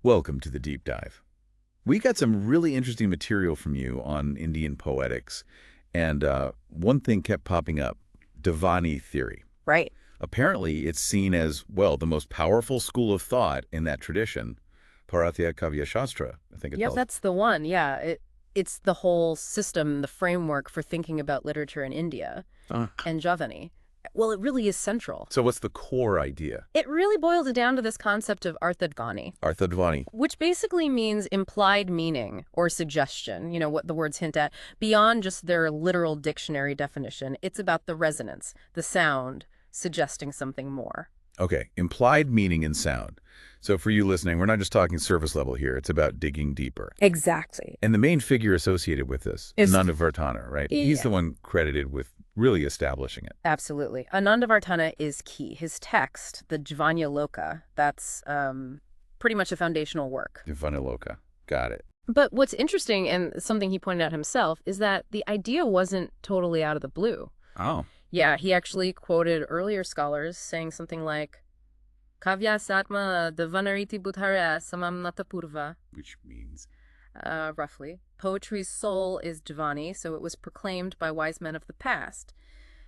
Welcome to the deep dive. We got some really interesting material from you on Indian poetics, and one thing kept popping up, Dhwani theory. Right. Apparently, it's seen as, well, the most powerful school of thought in that tradition, Bharatiya Kavya Shastra, I think it's Yep, called. that's the one. Yeah, it's the whole system, the framework for thinking about literature in India Ah. and Javani. Well, it really is central. So what's the core idea? It really boils it down to this concept of Arthadvani, Artha Dhwani. which basically means implied meaning or suggestion, what the words hint at, beyond just their literal dictionary definition. It's about the resonance, the sound, suggesting something more. Okay, implied meaning in sound. So for you listening, we're not just talking surface level here. It's about digging deeper. Exactly. And the main figure associated with this Is- is Nanda, right? He's Yeah. the one credited with really establishing it. Absolutely. Anandavartana is key. His text, the Jvanya that's pretty much a foundational work. Dhvaniloka. Got it. But what's interesting, and something he pointed out himself, is that the idea wasn't totally out of the blue. Oh. Yeah, he actually quoted earlier scholars saying something like, Kavya Satma Dvanariti Bhuthara Samam Natapurva, Which means? roughly. Poetry's soul is Dhvani, so it was proclaimed by wise men of the past.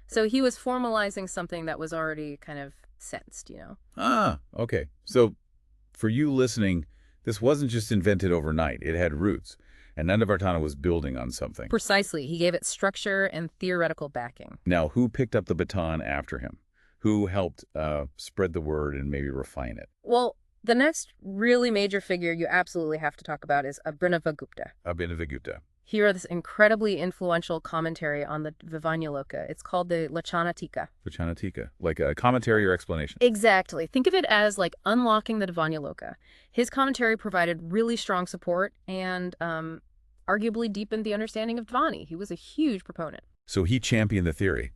So he was formalizing something that was already kind of sensed. Ah, okay. So for you listening, this wasn't just invented overnight. It had roots. And Nandavartana was building on something. Precisely. He gave it structure and theoretical backing. Now, who picked up the baton after him? Who helped spread the word and maybe refine it? Well, the next really major figure you absolutely have to talk about is Abhinavagupta. Abhinavagupta. He wrote this incredibly influential commentary on the Vivanyaloka. It's called the Lachanatika. Vachanatika. Like a commentary or explanation. Exactly. Think of it as like unlocking the Vivanyaloka. His commentary provided really strong support and arguably deepened the understanding of Dhwani. He was a huge proponent. So he championed the theory.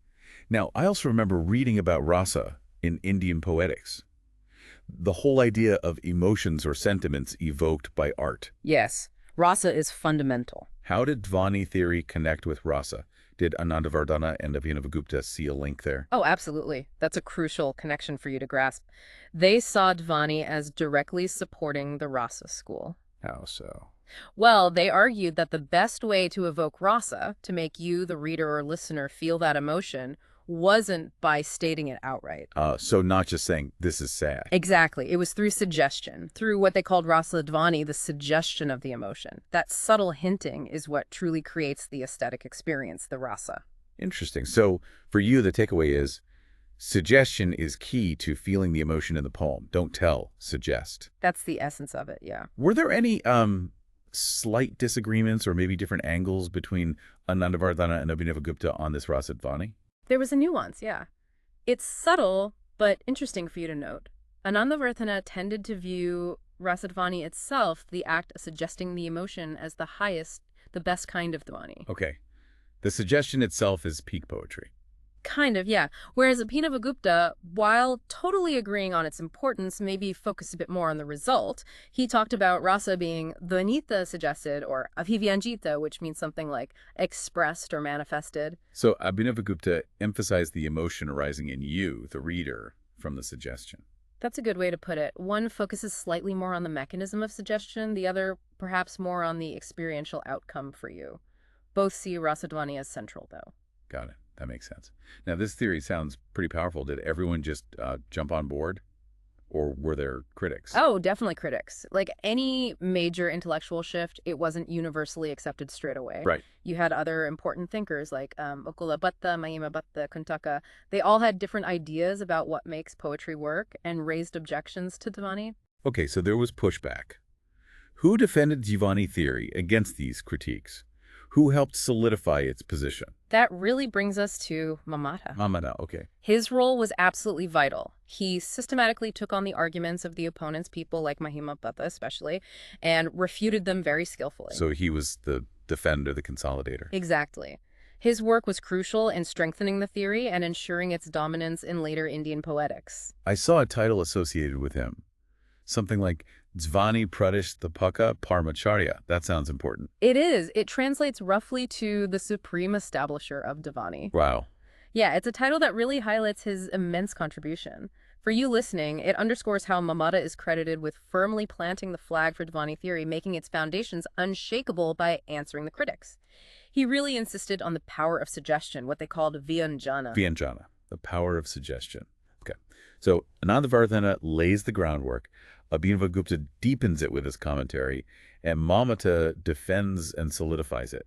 Now, I also remember reading about rasa in Indian poetics. The whole idea of emotions or sentiments evoked by art. Yes, rasa is fundamental. How did Dhwani theory connect with rasa? Did Anandavardhana and Abhinavagupta see a link there? Oh, absolutely. That's a crucial connection for you to grasp. They saw Dhwani as directly supporting the rasa school. How so? Well, they argued that the best way to evoke rasa, to make you, the reader or listener, feel that emotion, wasn't by stating it outright. So not just saying, this is sad. Exactly. It was through suggestion, through what they called rasa dhvani, the suggestion of the emotion. That subtle hinting is what truly creates the aesthetic experience, the rasa. Interesting. So for you, the takeaway is suggestion is key to feeling the emotion in the poem. Don't tell, suggest. That's the essence of it, yeah. Were there any slight disagreements or maybe different angles between Anandavardhana and Abhinavagupta on this Rasa Dhvani? There was a nuance, yeah. It's subtle, but interesting for you to note. Anandavartana tended to view Rasadvani itself, the act of suggesting the emotion, as the highest, the best kind of dhvani. Okay. The suggestion itself is peak poetry. Kind of, yeah. Whereas Abhinavagupta, while totally agreeing on its importance, maybe focused a bit more on the result, he talked about rasa being dvanita suggested, or abhivyanjita, which means something like expressed or manifested. So Abhinavagupta emphasized the emotion arising in you, the reader, from the suggestion. That's a good way to put it. One focuses slightly more on the mechanism of suggestion, the other perhaps more on the experiential outcome for you. Both see Rasadvani as central, though. Got it. That makes sense. Now, this theory sounds pretty powerful. Did everyone just jump on board? Or were there critics? Oh, definitely critics. Like any major intellectual shift, it wasn't universally accepted straight away. Right. You had other important thinkers like Okula Bhatta, Mahima Bhatta, Kuntaka. They all had different ideas about what makes poetry work and raised objections to Dhvani. Okay, so there was pushback. Who defended Dhvani theory against these critiques? Who helped solidify its position? That really brings us to Mamata. Mamata, okay. His role was absolutely vital. He systematically took on the arguments of the opponent's people, like Mahima Bhatta especially, and refuted them very skillfully. So he was the defender, the consolidator. Exactly. His work was crucial in strengthening the theory and ensuring its dominance in later Indian poetics. I saw a title associated with him. Something like Dhvani Pradisthapaka Parmacharya. That sounds important. It is. It translates roughly to the supreme establisher of Dhvani. Wow. Yeah, it's a title that really highlights his immense contribution. For you listening, it underscores how Mamata is credited with firmly planting the flag for Dhwani theory, making its foundations unshakable by answering the critics. He really insisted on the power of suggestion, what they called Vyanjana. Vyanjana, the power of suggestion. Okay. So Anandavardhana lays the groundwork, Abhinavagupta deepens it with his commentary, and Mamata defends and solidifies it.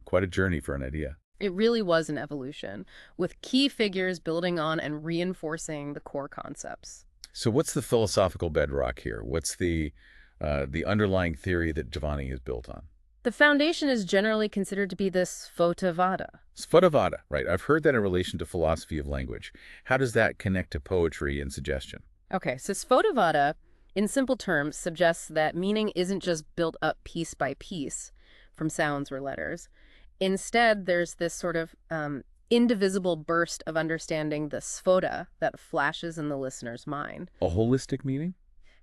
Quite a journey for an idea. It really was an evolution, with key figures building on and reinforcing the core concepts. So what's the philosophical bedrock here? What's the underlying theory that Dhwani is built on? The foundation is generally considered to be the Sphotavada. Sphotavada, right. I've heard that in relation to philosophy of language. How does that connect to poetry and suggestion? Okay, so Sphotavada, in simple terms, suggests that meaning isn't just built up piece by piece from sounds or letters. Instead, there's this sort of indivisible burst of understanding, the sphota, that flashes in the listener's mind. A holistic meaning?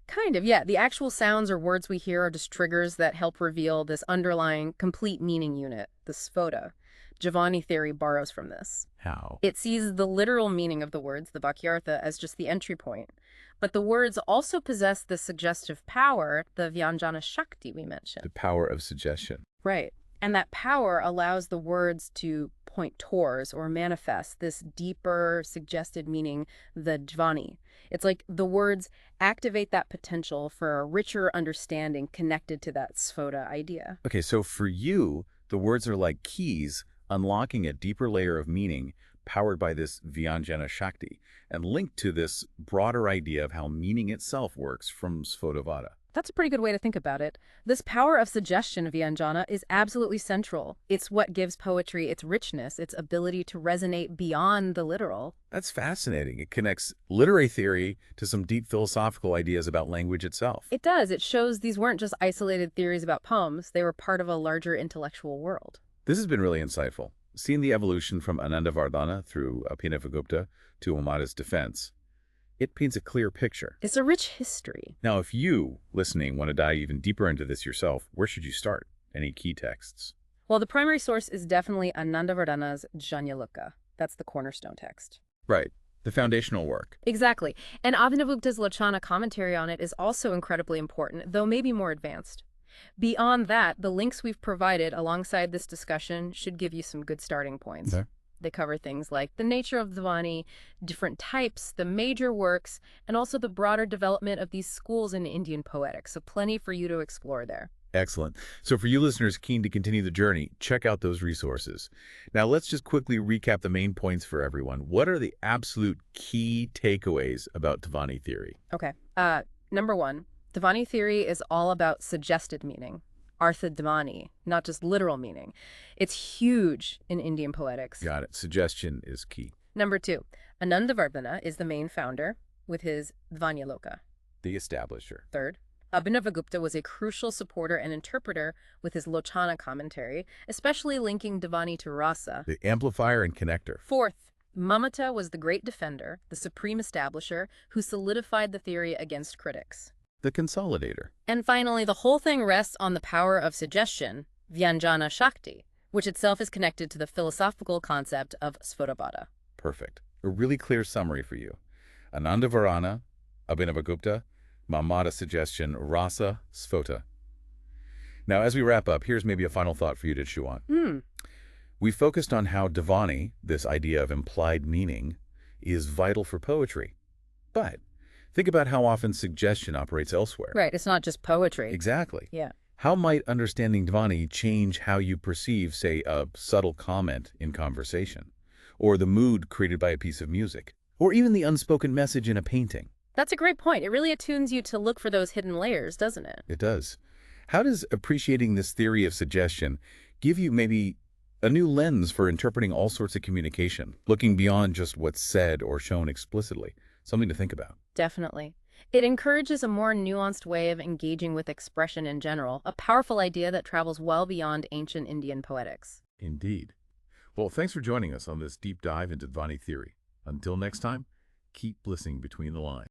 Kind of, yeah. The actual sounds or words we hear are just triggers that help reveal this underlying complete meaning unit, the sphota. Dhwani theory borrows from this. How? It sees the literal meaning of the words, the Vakyartha, as just the entry point. But the words also possess the suggestive power, the Vyanjana Shakti we mentioned. The power of suggestion. Right. And that power allows the words to point towards or manifest this deeper suggested meaning, the Dhwani. It's like the words activate that potential for a richer understanding connected to that sphota idea. Okay, so for you, the words are like keys unlocking a deeper layer of meaning powered by this Vyanjana Shakti and linked to this broader idea of how meaning itself works from Sphotavada. That's a pretty good way to think about it. This power of suggestion, Vyanjana, is absolutely central. It's what gives poetry its richness, its ability to resonate beyond the literal. That's fascinating. It connects literary theory to some deep philosophical ideas about language itself. It does. It shows these weren't just isolated theories about poems. They were part of a larger intellectual world. This has been really insightful. Seeing the evolution from Anandavardhana through Abhinavagupta to Mamata's defense, it paints a clear picture. It's a rich history. Now, if you, listening, want to dive even deeper into this yourself, where should you start? Any key texts? Well, the primary source is definitely Anandavardhana's Jnanaloka. That's the cornerstone text. Right. The foundational work. Exactly. And Abhinavagupta's Lochana commentary on it is also incredibly important, though maybe more advanced. Beyond that, the links we've provided alongside this discussion should give you some good starting points. Okay. They cover things like the nature of Dhwani, different types, the major works, and also the broader development of these schools in Indian poetics. So plenty for you to explore there. Excellent. So for you listeners keen to continue the journey, check out those resources. Now let's just quickly recap the main points for everyone. What are the absolute key takeaways about Dhwani theory? Okay. Number one, Dhwani theory is all about suggested meaning. Artha Dhwani, not just literal meaning. It's huge in Indian poetics. Got it. Suggestion is key. Number two, Anandavardhana is the main founder with his Dhvanyaloka. The establisher. Third, Abhinavagupta was a crucial supporter and interpreter with his Lochana commentary, especially linking Dhwani to rasa. The amplifier and connector. Fourth, Mamata was the great defender, the supreme establisher, who solidified the theory against critics. The consolidator. And finally, the whole thing rests on the power of suggestion, Vyanjana Shakti, which itself is connected to the philosophical concept of Sphotavada. Perfect. A really clear summary for you. Anandavardhana, Abhinavagupta, Mamata suggestion, rasa, sphota. Now, as we wrap up, here's maybe a final thought for you to chew on. We focused on how Dhwani, this idea of implied meaning, is vital for poetry. But think about how often suggestion operates elsewhere. Right, it's not just poetry. Exactly. Yeah. How might understanding Dhwani change how you perceive, say, a subtle comment in conversation, or the mood created by a piece of music, or even the unspoken message in a painting? That's a great point. It really attunes you to look for those hidden layers, doesn't it? It does. How does appreciating this theory of suggestion give you maybe a new lens for interpreting all sorts of communication, looking beyond just what's said or shown explicitly? Something to think about. Definitely. It encourages a more nuanced way of engaging with expression in general, a powerful idea that travels well beyond ancient Indian poetics. Indeed. Well, thanks for joining us on this deep dive into Dhwani theory. Until next time, keep listening between the lines.